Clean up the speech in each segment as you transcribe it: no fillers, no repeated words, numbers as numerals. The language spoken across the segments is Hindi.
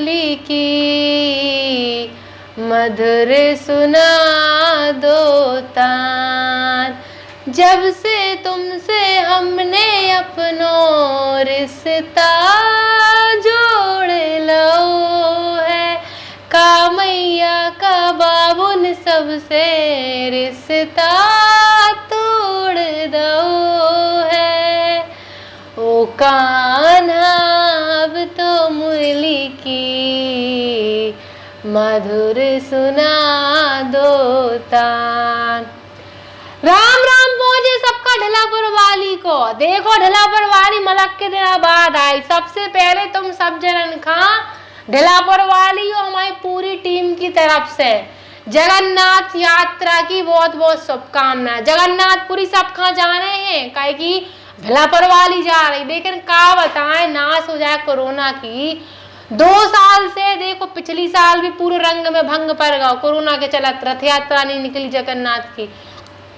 मुरली की मधुर सुना दो तान। जब से तुमसे हमने अपनों रिश्ता जोड़ लो है, का मैया का बाबुन सबसे रिश्ता तोड़ दो है। ओ कान्हा अब तो मुरली की मधुर सुना दो तान। राम राम पहुंचे सबका ढलापुर वाली को। देखो ढलापुर वाली मलक के दिन बाद आई। सबसे पहले तुम सब जनन खा ढलापुर वाली और हमारी पूरी टीम की तरफ से जगन्नाथ यात्रा की बहुत बहुत शुभकामनाएं। जगन्नाथपुरी सब कहाँ जा रहे हैं, काहे की ढलापुर वाली जा रही, लेकिन का बताएं नाश हो जाए कोरोना की। 2 साल से देखो, पिछली साल भी पूरे रंग में भंग पड़ गया कोरोना के चलत, रथ यात्रा नहीं निकली जगन्नाथ की,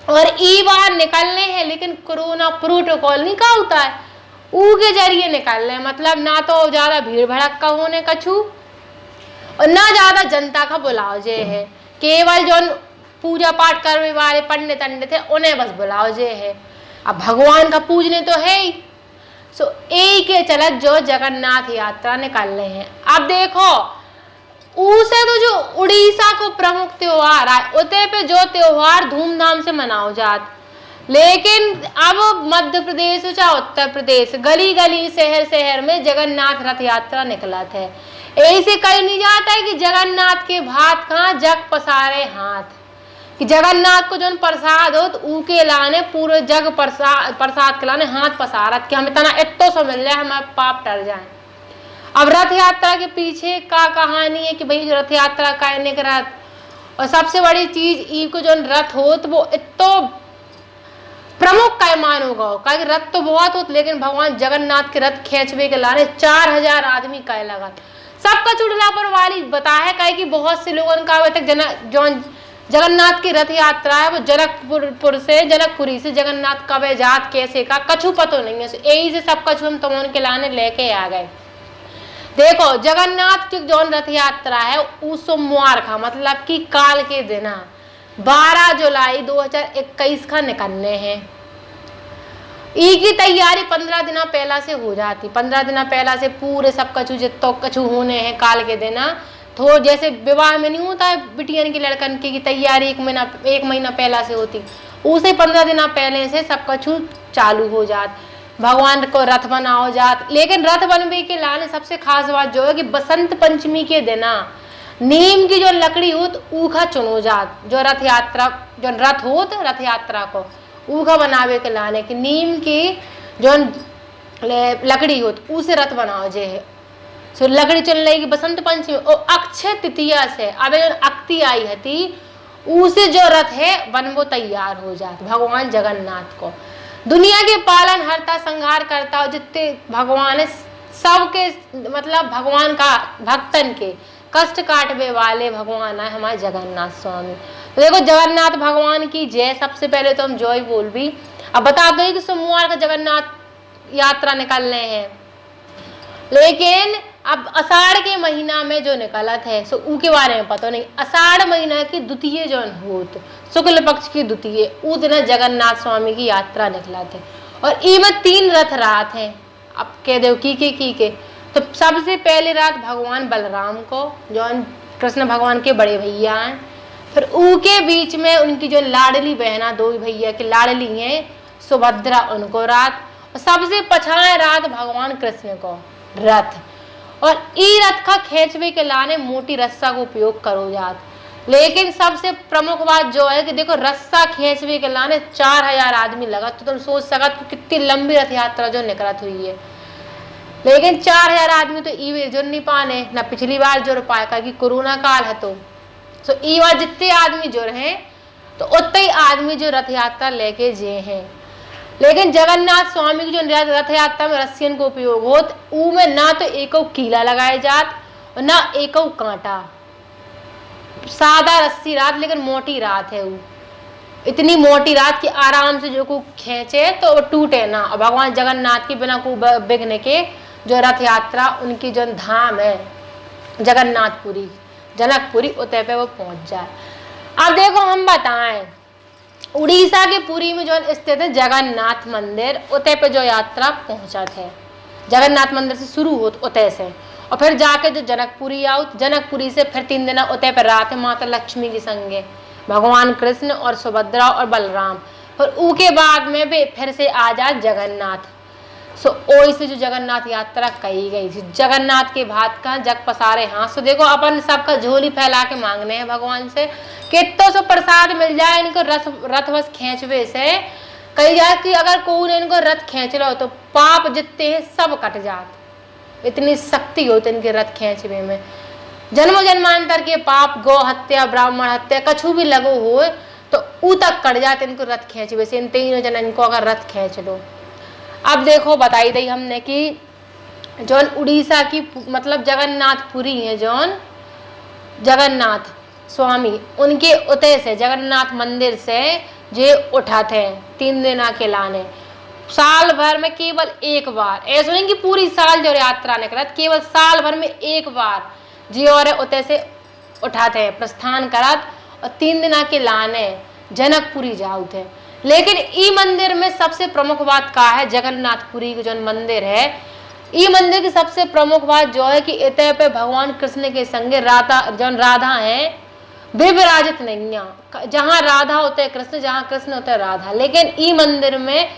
और ई बार निकलने हैं, लेकिन कोरोना प्रोटोकॉल नहीं का होता है ऊ के जरिए निकल रहे। मतलब ना तो ज्यादा भीड़ भड़क का होने कछु और ना ज्यादा जनता का बुलाव जे है। केवल जो पूजा पाठ करने वाले पंडित अंडित थे उन्हें बस बुलाव जे है। अब भगवान का पूजने तो है ही, सो एक के चलत जो जगन्नाथ यात्रा निकल रहे हैं। अब देखो उसे तो जो उड़ीसा को प्रमुख त्योहार है, उते पे जो त्योहार धूमधाम से मनाओ जात, लेकिन अब मध्य प्रदेश चाहे उत्तर प्रदेश गली गली शहर शहर में जगन्नाथ रथ यात्रा निकला थे। ऐसे कहीं नहीं जाता है कि जगन्नाथ के भात कहाँ जग पसारे हाथ, कि जगन्नाथ को जो प्रसाद हो तो ऊके लाने पूरे जग प्रसाद के लाने हाथ पसारत कि हमें तना इतो सो मिल जाए हमारे पाप टर जाए। अब रथ यात्रा के पीछे का कहानी है कि भाई रथ यात्रा करने के रथ, और सबसे बड़ी चीज ई को जो रथ हो तो वो इतो प्रमुख कैमान होगा, क्योंकि रथ तो बहुत होते, लेकिन भगवान जगन्नाथ के रथ खींचवे के लाने 4000 आदमी कह लगा। सबका चुड़लापुर वाली बताया कहे कि बहुत से लोगों का जो जगन्नाथ की रथ यात्रा है वो जनकपुरी से जगन्नाथ कब जात कैसे का कछु पतो नहीं है। यही से सब कछु हम तुम उनके लाने लेके आ गए। देखो जगन्नाथ की जो रथ यात्रा है वो सोमवार का मतलब कि काल के दिन 12 जुलाई 2021 का निकलने हैं। ई की तैयारी 15 दिन पहला से हो जाती, 15 दिन पहला से पूरे सब कछु जितो कछु होने हैं काल के दिन। थोड़ा जैसे विवाह में नहीं होता है बिटियन की लड़कन की तैयारी 1 महीना पहला से होती, उसे 15 दिन पहले से सब कछु चालू हो जात। भगवान को रथ बनाओ जात, लेकिन रथ बनवे के लाने सबसे खास बात जो है कि बसंत पंचमी के दिन नीम की जो लकड़ी होत ऊखा चुनो जात, जो रथ यात्रा जो रथ होत रथ यात्रा को ऊखा बनावे के लाने की नीम की जो लकड़ी होत उसे रथ बनाओ जे है। सो लकड़ी चल रही बसंत पंचमी और अक्षय तृतीया से अब अक्ति आई हती उसे जो रथ है बन वो तैयार हो जात भगवान जगन्नाथ को। दुनिया के पालन हरता संहार करता हो जितने भगवान है सबके मतलब भगवान का भक्तन के कष्ट काटवे वाले भगवान है हमारे जगन्नाथ स्वामी। तो देखो जगन्नाथ भगवान की जय। सबसे पहले तो हम जय बोल भी अब बता दो कि सोमवार का जगन्नाथ यात्रा निकल रहे हैं, लेकिन अब आषाढ़ के महीना में जो निकला थे सो उनके बारे में पता नहीं। आषाढ़ महीना की द्वितीय जो होत शुक्ल पक्ष की द्वितीय उस दिन जगन्नाथ स्वामी की यात्रा निकला थे और इनमें 3 रथ रात हैं। अब कह दो की के तो सबसे पहले रात भगवान बलराम को जो कृष्ण भगवान के बड़े भैया हैं, फिर उनके बीच में उनकी जो लाडली बहना 2 भैया की लाडली हैं सुभद्रा उनको रात, और सबसे पछाए रात भगवान कृष्ण को रथ। और ई रथ का खींचवे के लाने मोटी रस्सा का उपयोग करो जात, लेकिन सबसे प्रमुख बात जो है कि देखो रस्सा खींचवे के लाने 4000 आदमी लगा। तो तुम सोच सकत कितनी लंबी रथ यात्रा जो निकलत हुई है, लेकिन 4000 आदमी तो ई जुड़ नहीं पाने ना पिछली बार जुड़ पाएगा कि कोरोना काल है। तो ई बार जितने आदमी जुड़ हैं तो उतने ही आदमी जो रथ यात्रा लेके जे हैं। लेकिन जगन्नाथ स्वामी की जो रथ यात्रा में रस्सियन को उपयोग हो में ना तो एक कीला लगाए जात और ना एक कांटा, सादा रस्सी रात लेकिन मोटी रात है। वो इतनी मोटी रात की आराम से जो को खींचे तो टूटे ना। और भगवान जगन्नाथ के बिना को विघ्न के जो रथ यात्रा उनकी जो धाम है जगन्नाथपुरी, जनकपुरी उतय पे वो पहुंच जाए। अब देखो हम बताएं, उड़ीसा के पुरी में जो स्थित है जगन्नाथ मंदिर, उतय पे जो यात्रा पहुंचा थे, जगन्नाथ मंदिर से शुरू हो उतय से, और फिर जाके जो जनकपुरी आओ, जनकपुरी से फिर 3 दिन उतय पे रात माता लक्ष्मी के संगे भगवान कृष्ण और सुभद्रा और बलराम, फिर उसके बाद में भी फिर से आ जाए जगन्नाथ। सो ओई से जो जगन्नाथ यात्रा कही गई थी, जगन्नाथ के भात का जग पसारे हाथ। सो देखो अपन सबका झोली फैला के मांगने हैं भगवान से कि तो सो प्रसाद मिल जाए इनको, रथ बस खींचवे से कही जाए कि अगर कोई ने इनको रथ खींच लो तो पाप जितने हैं सब कट जात, इतनी शक्ति होती इनके रथ खींचवे में। जन्म जन्मांतर के पाप, गौ हत्या, ब्राह्मण हत्या, कछु भी लगो हो तो ऊ तक कट जाते इनको रथ खींचवे से, इन 3 जन इनको अगर रथ खींच लो। अब देखो बताई दी हमने कि जौन उड़ीसा की मतलब जगन्नाथपुरी है, जौन जगन्नाथ स्वामी, उनके उतय से जगन्नाथ मंदिर से जे उठाते हैं 3 दिन के लाने, साल भर में केवल एक बार, ऐसा नहीं कि पूरी साल जो यात्रा निकलत, केवल साल भर में एक बार जी और उतय से उठाते हैं, प्रस्थान करत और 3 दिन के लाने जनकपुरी जाऊ थे। लेकिन ई मंदिर में सबसे प्रमुख बात का है, जगन्नाथपुरी के जो मंदिर है, ई मंदिर की सबसे प्रमुख बात जो है कि इतने पे भगवान कृष्ण के संगे राधा है वे विराजित नहीं है। जहाँ राधा होते हैं कृष्ण, जहाँ कृष्ण होते हैं राधा। लेकिन ई मंदिर में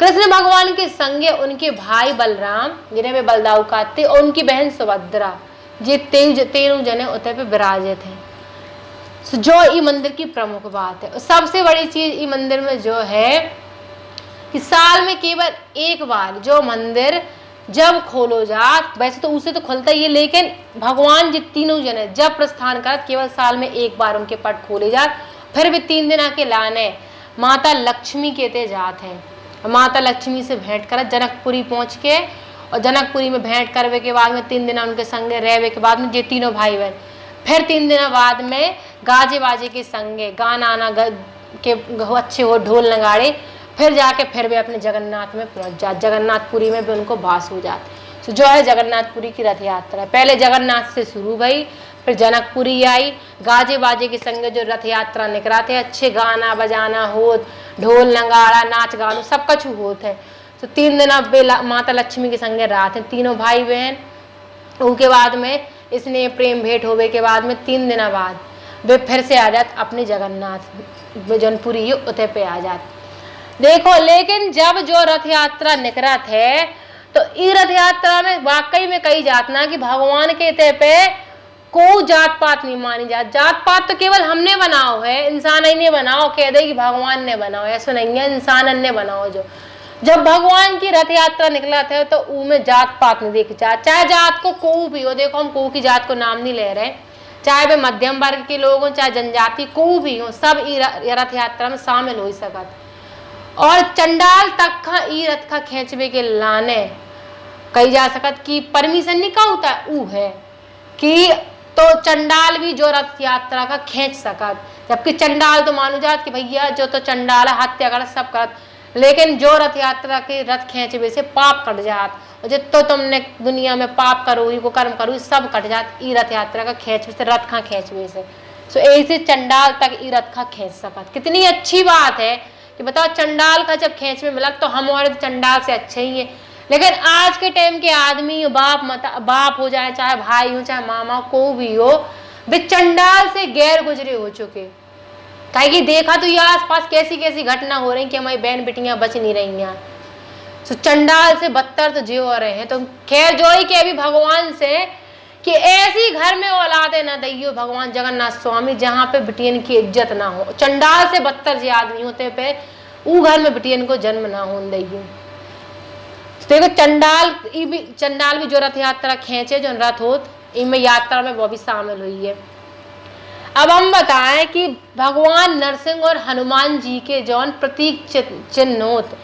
कृष्ण भगवान के संगे उनके भाई बलराम, जिन्हें वे बलदाऊ कहते, और उनकी बहन सुभद्रा, ये 13 जने उतने पे विराजित हैं। जो ई मंदिर की प्रमुख बात है। सबसे बड़ी चीज ई मंदिर में जो है कि साल में केवल एक बार जो मंदिर जब खोलो जात, वैसे तो उसे तो खुलता ही है, लेकिन भगवान जी 3 जने जब प्रस्थान कर केवल साल में एक बार उनके पट खोले जात, फिर भी 3 दिन के लाने माता लक्ष्मी कहते जात हैं। माता लक्ष्मी से भेंट कर जनकपुरी पहुंच के, और जनकपुरी में भेंट करवे के बाद में 3 दिन उनके संगे रहवे के बाद में ये 3 भाई बहन फिर 3 दिन बाद में गाजे बाजे के संगे गाना आना के अच्छे हो ढोल नगाड़े, फिर जाके फिर वे अपने जगन्नाथ में पहुंच जाते, जगन्नाथपुरी में भी उनको भास हो जाते। तो जो है जगन्नाथपुरी की रथ यात्रा पहले जगन्नाथ से शुरू भई, फिर जनकपुरी आई, गाजे बाजे के संगे जो रथ यात्रा निकलाते, अच्छे गाना बजाना हो, ढोल नगाड़ा नाच गानो सब कुछ होते है। तो 3 दिन अब माता लक्ष्मी के संगे रात है, 3 भाई बहन। उसके बाद में इसने प्रेम भेंट होवे के बाद में 3 दिन बाद वे फिर से आ जाते अपने जगन्नाथ जनपुरी उतय पे आ जाते। देखो लेकिन जब जो रथ यात्रा निकला थे तो ई रथ यात्रा में वाकई में कही जात ना कि भगवान के इतय पे कोई जात पात नहीं मानी जात। जात पात तो केवल हमने बनाओ है, इंसान ही ने बनाओ, कह दे कि भगवान ने बनाओ, ऐसा नहीं है, इंसान ने बनाओ। जो जब भगवान की रथ यात्रा निकला था तो उनमें जात पात नहीं देखी जात, चाहे जात को कोई भी हो। देखो हम कोई की जात को नाम नहीं ले रहे, चाहे वे मध्यम वर्ग के लोग हों, चाहे जनजाति कोई भी हो, सब ई रथ यात्रा में शामिल हो सकत। और चंडाल तक का ई रथ का खींचवे के लाने कही जा सकत कि परमिशन नहीं का होता ऊ है कि तो चंडाल भी जो रथ यात्रा का खींच सकत, जबकि चंडाल तो मानो जात कि भैया जो तो चंडाल हत्या कर सब करत, लेकिन जो रथ यात्रा के रथ खींचवे से पाप कट जात, और जितो तुमने दुनिया में पाप करो ही को कर्म करो सब कट जात ई रथ यात्रा का खींचवे से, रथ का खींचवे से। सो ऐसे चंडाल तक ई रथ का खींच सकत। कितनी अच्छी बात है कि बताओ चंडाल का जब खींचवे मिला तो हम और चंडाल से अच्छे ही है। लेकिन आज के टाइम के आदमी बाप हो जाए, चाहे भाई हो, चाहे मामा को भी हो, वे चंडाल से गैर गुजरे हो चुके। काहे कि देखा तो ये आसपास कैसी कैसी घटना हो रही कि हमारी बहन बेटियां बच नहीं रही हैं। तो चंडाल से बदतर तो जो हो रहे हैं। तो खैर जो ही के अभी भगवान से कि ऐसी घर में औलादे ना दैयो भगवान जगन्नाथ स्वामी जहाँ पे बिटियन की इज्जत ना हो। चंडाल से बदतर जो आदमी होते पे ऊ घर में बिटियन को जन्म ना हो दैयो। देखो चंडाल भी जो रथ यात्रा खींचे जो रथ होत इनमें यात्रा में वो भी शामिल हुई है। अब हम बताएं कि भगवान नरसिंह और हनुमान जी के जौन प्रतीक चिन्ह होत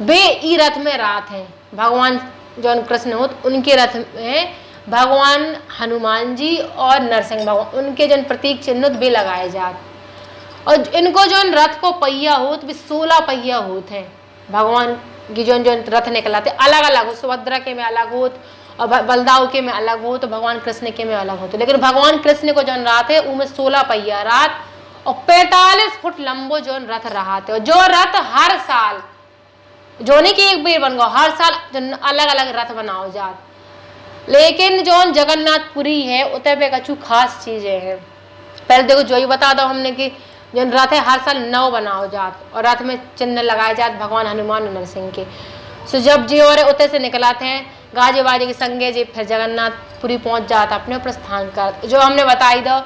वे ई रथ में रात हैं। भगवान जौन कृष्ण होत उनके रथ में भगवान हनुमान जी और नरसिंह भगवान उनके जौन प्रतीक चिन्ह वे लगाए जात। और इनको जौन रथ को पहिया होत वे 16 पहिया होत हैं। भगवान की जौन जौन रथ निकलाते अलग अलग हो, सुभद्रा के में अलग होत और बलदाऊ के में अलग हो तो भगवान कृष्ण के में अलग हो। तो लेकिन भगवान कृष्ण को जौन रात है उनमें 16 पहिया रात और 45 फुट लंबो जौन रथ रहा थे। और जो रथ हर साल जो नहीं कि एक बेर बन गो, हर साल अलग अलग रथ बनाओ जात। लेकिन जौन जगन्नाथपुरी है उतने पे कछु खास चीजें हैं। पहले देखो जो ही बता दो हमने कि जौन रथ है हर साल 9 बनाओ जात और रथ में चिन्ह लगाए जात भगवान हनुमान और नरसिंह के। सो जब जी और उतने से निकला थे गाजे बाजे के संगे जी फिर जगन्नाथपुरी पहुंच जाता अपने प्रस्थान कर। जो हमने बताई दो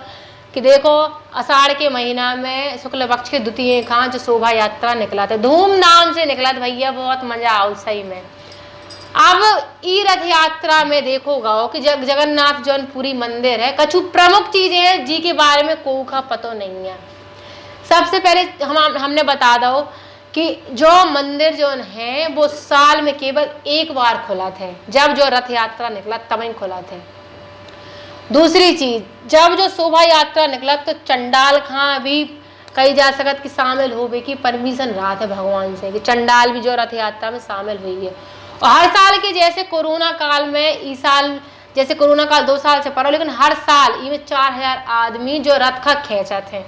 कि देखो आषाढ़ के महीना में शुक्ल पक्ष के द्वितीय खां जो शोभा यात्रा निकला था, धूमधाम से निकला था भैया, बहुत मजा आओ सही में। अब ई रथ यात्रा में देखोगा कि जगन्नाथ जौन पूरी मंदिर है कछु प्रमुख चीजें हैं जी के बारे में कोई का पतो नहीं है। सबसे पहले हमने बता दो कि जो मंदिर जो है वो साल में केवल एक बार खुला थे, जब जो रथ यात्रा निकला तब ही खुला थे। दूसरी चीज, जब जो शोभा यात्रा निकला तो चंडाल खां भी कही जा सकत कि शामिल होवे की परमिशन रहा था भगवान से कि चंडाल भी जो रथ यात्रा में शामिल हुई है। और हर साल के जैसे कोरोना काल में इस साल जैसे कोरोना काल 2 साल से पड़ा, लेकिन हर साल इनमें 4000 आदमी जो रथ का खेचा थे।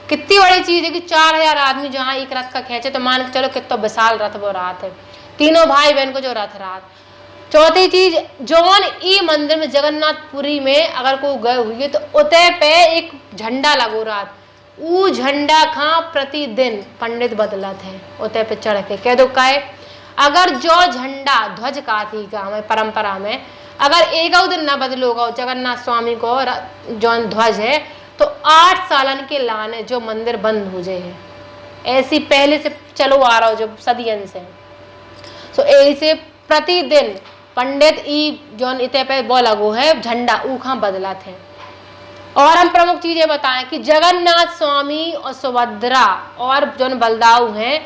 कितनी बड़ी चीज है कि 4000 आदमी जहाँ एक रथ का खेचे तो मान के चलो कितना विशाल रथ वो रहा थे, तीनों भाई बहन को जो रथ रहा। चौथी चीज, जौन ई मंदिर में जगन्नाथपुरी में अगर कोई गए हुई है तो उतने पे एक झंडा लगो रहा, ऊ झंडा खां प्रतिदिन पंडित बदलत है उतने पे चढ़ के कह दो काहे। अगर जो झंडा ध्वज का थी का हमें परंपरा में अगर एक दिन न बदलोगा जगन्नाथ स्वामी को जौन ध्वज है तो 8 सालन के लाने जो मंदिर बंद हो जाए है। ऐसी पहले से चलो आ रहा हो जब सदियन से। सो ऐसे प्रतिदिन पंडित ई जौन इते पे वो लगो है झंडा ऊखा बदला थे। और हम प्रमुख चीजें बताएं कि जगन्नाथ स्वामी और सुभद्रा और जौन बलदाऊ हैं,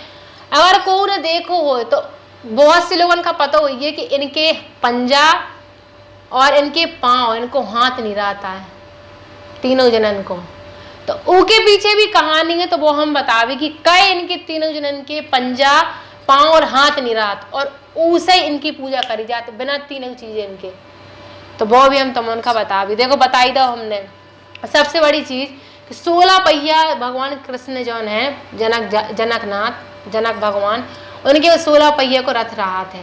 अगर को ने देखो हो तो बहुत से लोगों का पता हुई है कि इनके पंजा और इनके पांव इनको हाथ नहीं रहता है तीनों जनन को। तो उनके पीछे भी कहानी है तो वो हम बतावे कि कई इनके तीनों जनन के पंजा पांव और हाथ नहीं रहत और उसे इनकी पूजा करी जाती बिना तीनों चीजें इनके। तो वो भी हम तुम उनका बता भी देखो बताई दो हमने। सबसे बड़ी चीज कि 16 पहिया भगवान कृष्ण जौन है जनक भगवान उनके 16 पहिया को रथ रहा थे।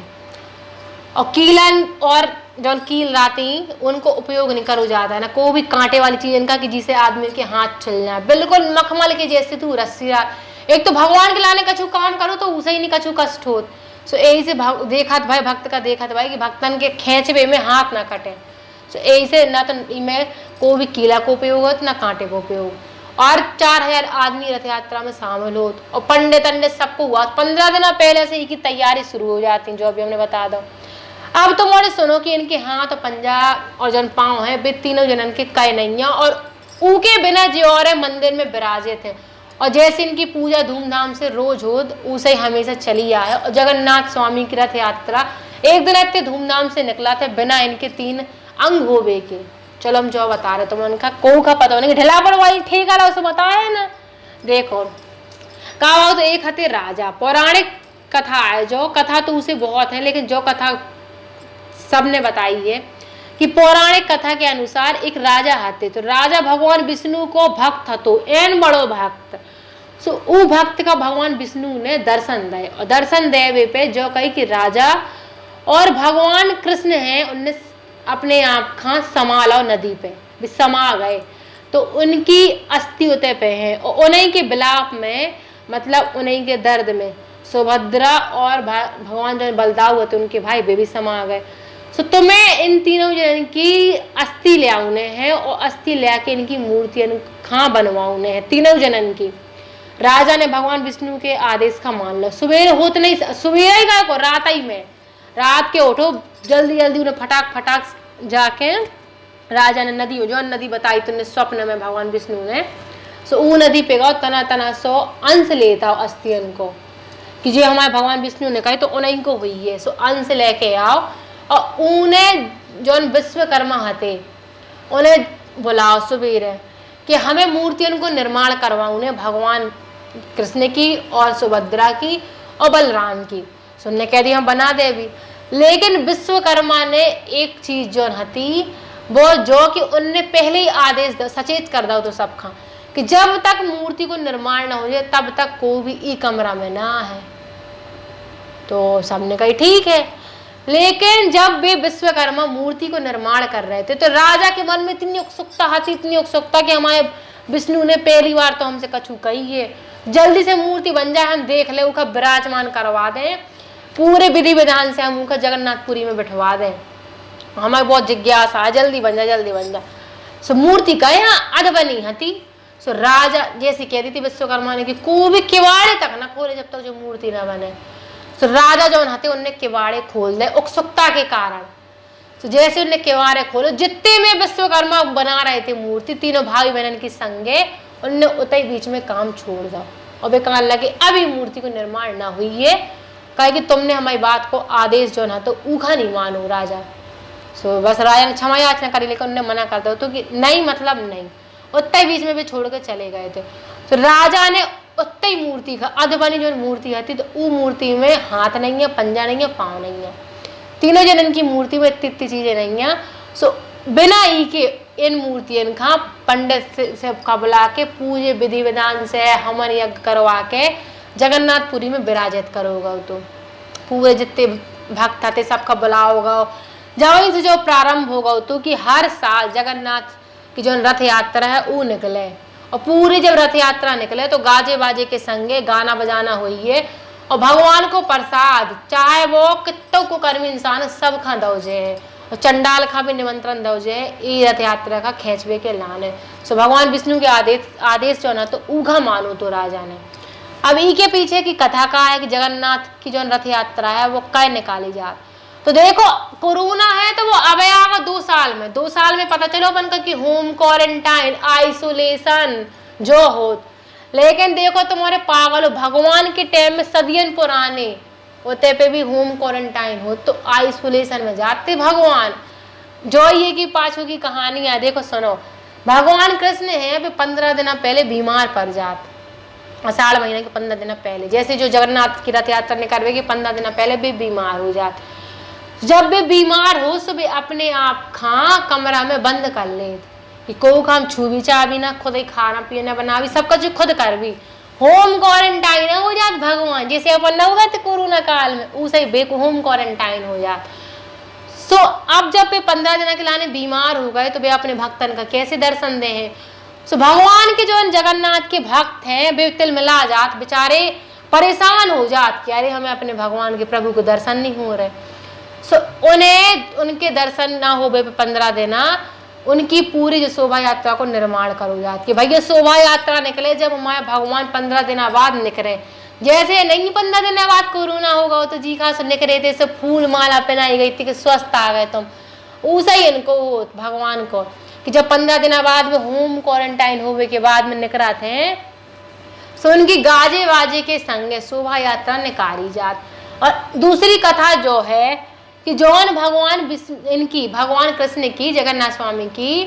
और कीलन और जौन कील राती उनको उपयोग नहीं करो जाता है ना कोई भी कांटे वाली चीज इनका कि जिसे आदमी के हाथ चल जाए, बिल्कुल मखमल के जैसे तू रस्सी। एक तो भगवान के लाने कछु काम करो तो उसे ही नहीं कछु कष्ट हो। सो यही से देखत भाई भक्त का देखत भाई कि भक्तन के खेचवे में हाथ ना कटे। सो यही से न तो इनमें कोई भी कीला को उपयोग हो ना कांटे को उपयोग। और 4000 आदमी रथ यात्रा में शामिल हो और पंडित अंडित सबको हुआ 15 दिन पहले से ही की तैयारी शुरू हो जाती जो अभी हमने बता दो। अब तुम और सुनो कि इनके हाथ और पंजा और जन पांव है वे तीनों जनन के कई नहीं और उनके बिना जो और मंदिर में विराजे थे। और जैसे इनकी पूजा धूमधाम से रोज हो उसे हमेशा चली आए। और जगन्नाथ स्वामी की रथ यात्रा एक दिन इतने धूमधाम से निकला था बिना इनके 3 अंग होवे के। चलो हम जो बता रहे तुम उनका को का पता नहीं ढिला पर वही ठीक है उसे बताया ना। देखो कहा तो एक हते राजा पौराणिक कथा है जो कथा तो उसे बहुत है लेकिन जो कथा सबने बताई है कि पौराणिक कथा के अनुसार एक राजा हते तो राजा भगवान विष्णु को भक्त हतो एन बड़ो भक्त। सो उ भक्त का भगवान विष्णु ने दर्शन दे और दर्शन देवे पे जो कही कि राजा और भगवान कृष्ण हैं उनने अपने आप खां समाला नदी पे भी समा गए तो उनकी अस्थि उते पे है और उन्हीं के विलाप में मतलब उन्हीं के दर्द में सुभद्रा और भगवान जो बलदाऊ होते उनके भाई वे भी समा गए। सो तुम्हें इन तीनों जन की अस्थि ले आने हैं और अस्थि ले के इनकी मूर्तियां खां बनवाने हैं तीनों जनन की। राजा ने भगवान विष्णु के आदेश का मान लो। सुबेर होत नहीं सुबेर ही गए को रात ही में रात के उठो जल्दी जल्दी उन्हें फटाक जाके राजा ने नदी जो नदी बताई तुमने स्वप्न में भगवान विष्णु ने। सो वो नदी पे गो तना सो अंश लेता अस्थियन को कि जो हमारे भगवान विष्णु ने कहे तो उन्हीं को हुई है। सो अंश लेके आओ और उन्हें जो विश्वकर्मा हते उन्हें बुलाओ सुबेरे कि हमें मूर्तियों को निर्माण करवाओ उन्हें भगवान कृष्ण की और सुभद्रा की और बलराम की। सुनने कह दी हम बना दे भी। लेकिन विश्वकर्मा ने एक चीज जो हती वो जो कि उनने पहले ही आदेश सचेत कर दो तो सब खा कि जब तक मूर्ति को निर्माण ना हो जाए तब तक कोई भी ई कमरा में ना है। तो सबने कही ठीक है। लेकिन जब वे विश्वकर्मा मूर्ति को निर्माण कर रहे थे तो राजा के मन में इतनी उत्सुकता थी, इतनी उत्सुकता कि हमारे विष्णु ने पहली बार तो हमसे कछु कही है, जल्दी से मूर्ति बन जाए, हम देख ले, उनका विराजमान करवा दें, पूरे विधि विधान से हम उनका जगन्नाथपुरी में बिठवा दें, हमें बहुत जिज्ञासा है, जल्दी बन जाए, जल्दी बन जाए। सो मूर्ति का यहाँ अध बनी हती। सो राजा जैसी कहती थी विश्वकर्मा ने कि को भी किवाड़े तक ना खोले जब तक जो मूर्ति ना बने। तो राजा जो हते उनने किवाड़े खोल दे उत्सुकता के कारण। तो जैसे उनने किवाड़े खोले, जितने में विश्वकर्मा बना रहे थे मूर्ति, तीनों भाई बहन की संगे, उनने उतई बीच में काम छोड़ दो और वे कहने लगे अभी मूर्ति को निर्माण ना हुई है, कहे कि तुमने हमारी बात को आदेश जो ना तो ऊखा नहीं मानो राजा। सो बस राजा ने क्षमा याचना करी, लेकिन उन्होंने मना कर दो तो कि नहीं, मतलब नहीं। उतई बीच में भी छोड़ के चले गए थे। तो राजा ने उतई मूर्ति का अध बनी जो मूर्ति आती, तो वो मूर्ति में हाथ नहीं है, पंजा नहीं है, पाँव नहीं है, तीनों जनन की मूर्ति में इतनी चीजें नहीं है। सो बिना ई के इन मूर्तियन का पंडित से बुला के पूजे विधि विधान से हवन यज्ञ करवा के जगन्नाथपुरी में विराजित करोगा। तो पूरे जितने भक्त आते सबका बुलाओगा, जब से जो प्रारंभ होगा तो कि हर साल जगन्नाथ की जो रथ यात्रा है वो निकले, और पूरी जब रथ यात्रा निकले तो गाजे बाजे के संगे गाना बजाना हुई है, और भगवान को प्रसाद चाहे वो कितों को कर्मी इंसान सब खा दौजे है, और चंडाल खा भी निमंत्रण दौजे है, ये रथ यात्रा का खेचवे के लाने। सो भगवान विष्णु के आदेश जो ना तो ऊघा मानो तो राजा ने। अब ई के पीछे की कथा का है कि जगन्नाथ की जो रथ यात्रा है वो कै निकाली जा। तो देखो कोरोना है तो वो अब आएगा 2 साल में, 2 साल में पता चलो बनकर कि होम क्वारंटाइन आइसोलेशन जो हो। लेकिन देखो तुम्हारे पागल हो, भगवान के टाइम में सदियन पुराने होते पे भी होम क्वारंटाइन हो तो आइसोलेशन में जाते भगवान। जो ये की पाछू की कहानी है देखो सुनो, भगवान कृष्ण है अभी 15 दिन पहले बीमार पड़ जाते, आषाढ़ महीने के 15 दिन पहले, जैसे जो जगन्नाथ की रथ यात्रा निकालवे के 15 दिन पहले भी बीमार हो जाते। जब वे बीमार हो तो वे अपने आप खा कमरा में बंद कर ले कि को काम छू भी चाह भी ना, खुद ही खाना पीना बना भी सब कुछ खुद कर भी, होम क्वारंटाइन हो जात भगवान। जैसे अपन न होगा तो कोरोना काल में उसे बेक होम क्वारंटाइन हो जात। सो अब जब वे 15 दिन के लाने बीमार हो गए तो वे अपने भक्तन का कैसे दर्शन दे हैं। सो भगवान के जो जगन्नाथ के भक्त हैं वे तिल मिला जात, बेचारे परेशान हो जात कि अरे हमें अपने भगवान के प्रभु को दर्शन नहीं हो रहे। सो उन्हें उनके दर्शन ना हो 15 दिन उनकी पूरी जो शोभा यात्रा को निर्माण करो जात कि भैया शोभा यात्रा निकले जब हमारे भगवान 15 दिन बाद निकले। जैसे नहीं 15 दिन बाद कोरोना होगा तो जी खा से निकले थे, सब फूल माला पहनाई गई थी कि स्वस्थ आ गए तुम, उसा ही इनको भगवान को कि जब 15 दिन बाद में होम क्वारंटाइन होने के बाद में निकला थे सो उनकी गाजे बाजे के संगे शोभा यात्रा निकाली जात। और दूसरी कथा जो है कि जौन भगवान इनकी भगवान कृष्ण की जगन्नाथ स्वामी की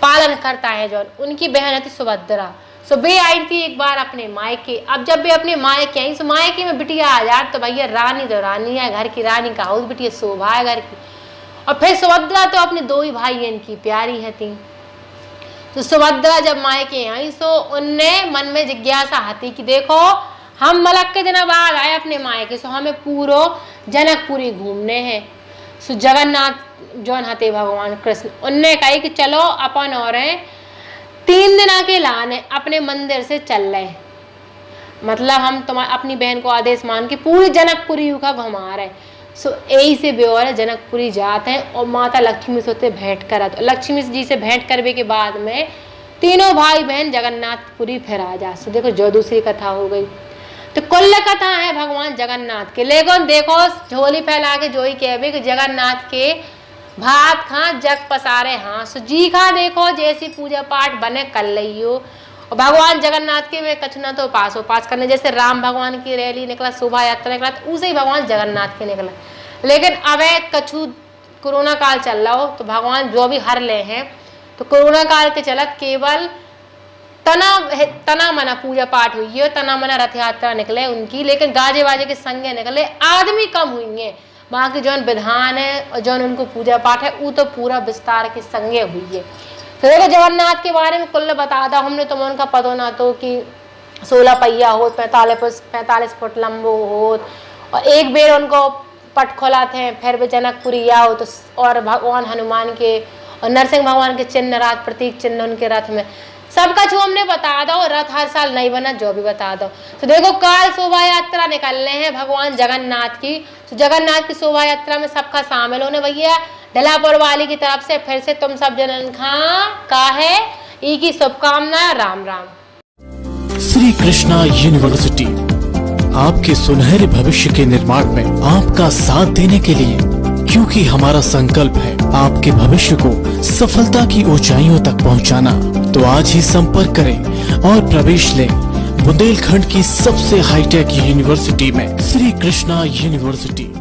पालन करता है, जौन उनकी बहन थी सुभद्रा। सो वे आई थी एक बार अपने मायके। अब जब वे अपने मायके आई सो मायके में बिटिया आ जात तो भैया रानी तो रानी है, घर की रानी का हाउस बिटिया शोभा है घर की। और फिर सुभद्रा तो अपने 2 ही भाई इनकी प्यारी है थी। तो सुभद्रा जब मायके आई सो उनने मन में जिज्ञासा आती कि देखो हम मलक के दिन बाद आए अपने मायके, सो हमें पूरो जनकपुरी घूमने हैं। सो जगन्नाथ जौन हते भगवान कृष्ण उनने कही कि चलो अपन और 3 दिन के लाने अपने मंदिर से चल रहे, मतलब हम तुम्हारे अपनी बहन को आदेश मान के पूरी जनकपुरी का घुमा रहे। सो यही से बेऔर जनकपुरी जाते हैं और माता लक्ष्मी से भेंट करा। तो लक्ष्मी जी से भेंट करने के बाद में तीनों भाई बहन जगन्नाथपुरी फिर आ जा। सो देखो जो दूसरी कथा हो गई। तो कुल कथा है भगवान जगन्नाथ के। लेकिन देखो झोली फैला के जो ही कहबे कि जगन्नाथ के भात खा जग पसारे हाँ। सो जी खा देखो जैसी पूजा पाठ बने कर लियो। और भगवान जगन्नाथ के वे कछना तो पास करने, जैसे राम भगवान की रैली निकला, शोभा यात्रा निकला, तो उसे ही भगवान जगन्नाथ के निकला। लेकिन अब कछु कोरोना काल चल रहा हो तो भगवान जो भी हर ले हैं, तो कोरोना काल के चलत केवल तना मना पूजा पाठ हुई है, तना मना रथ यात्रा निकले उनकी, लेकिन गाजे बाजे के संगे निकले, आदमी कम हुई है। वहाँ की जौन विधान है और जौन उनको पूजा पाठ है वो तो पूरा विस्तार के संगे हुई है। तो देखो जगन्नाथ के बारे में कुल बता दा हमने, तो उनका पतो ना तो कि 16 पहिया हो, 45 फुट लंबो हो, और एक बेर उनको पट खोला थे, फिर भी जनकपुरी या हो तो, और भगवान हनुमान के और नरसिंह भगवान के चिन्ह रात प्रतीक चिन्ह उनके रथ में, सबका जो हमने बता दो। रथ हर साल नहीं बना जो भी बता दो। तो देखो काल शोभा यात्रा निकलने हैं भगवान जगन्नाथ की, तो जगन्नाथ की शोभा यात्रा में सबका शामिल होने भैया ढलापुर वाली की तरफ से फिर से तुम सब जनन का है ई की शुभकामनाएं। राम राम। श्री कृष्णा यूनिवर्सिटी आपके सुनहरे भविष्य के निर्माण में आपका साथ देने के लिए, क्योंकि हमारा संकल्प है आपके भविष्य को सफलता की ऊंचाइयों तक पहुंचाना। तो आज ही संपर्क करें और प्रवेश लें बुंदेलखंड की सबसे हाईटेक यूनिवर्सिटी में, श्री कृष्णा यूनिवर्सिटी।